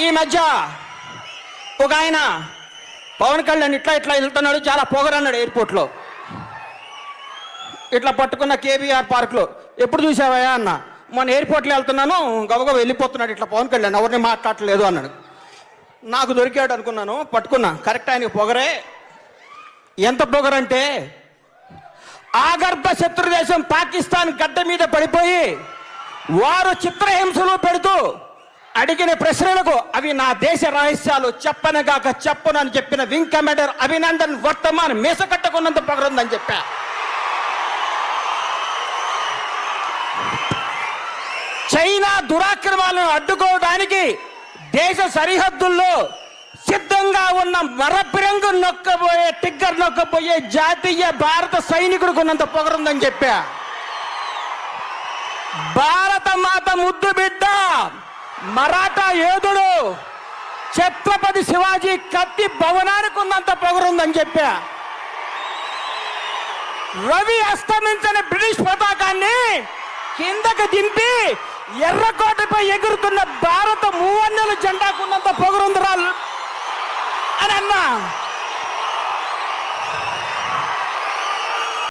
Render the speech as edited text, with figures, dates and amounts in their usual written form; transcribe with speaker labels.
Speaker 1: ఈ మధ్య ఒక ఆయన పవన్ కళ్యాణ్ ఇట్లా ఇట్లా వెళ్తున్నాడు, చాలా పొగరన్నాడు ఎయిర్పోర్ట్లో. ఇట్లా పట్టుకున్న కేబీఆర్ పార్క్లో. ఎప్పుడు చూసావా అన్న? మొన్న ఎయిర్పోర్ట్లో వెళ్తున్నాను, గబగబా వెళ్ళిపోతున్నాడు ఇట్లా పవన్ కళ్యాణ్, ఎవరిని మాట్లాడలేదు అన్నాడు. నాకు దొరికాడు అనుకున్నాను, పట్టుకున్నా. కరెక్ట్, ఆయనకి పొగరే. ఎంత పొగరంటే ఆగర్భ శత్రు దేశం పాకిస్తాన్ గడ్డ మీద పడిపోయి వారు చిత్రహింసలు పెడుతూ అడిగిన ప్రశ్నలకు అవి నా దేశ రహస్యాలు చెప్పనగాక చెప్పను అని చెప్పిన వింగ్ కమాండర్ అభినందన్ వర్తమాన్ మీస కట్టుకున్నంత పొగరుందని చెప్పా. చైనా దురాక్రమాలను అడ్డుకోవడానికి దేశ సరిహద్దుల్లో సిద్ధంగా ఉన్న మరపిరంగు నొక్కబోయే టిగ్గర్ నొక్కబోయే జాతీయ భారత సైనికుడికి ఉన్నంత పొగరుందని చెప్పా. భారత మాత ముద్దు బిడ్డ మరాఠా యోధుడు ఛత్రపతి శివాజీ కత్తి భవనానికి ఉన్నంత పొగరుందని చెప్పా. రవి అస్తమించిన బ్రిటిష్ పతాకాన్ని కిందకు దింపి ఎర్రకోటపై ఎగురుతున్న భారత మూవన్నెల జెండాకున్నంత పొగరుందిరా అని అన్నా.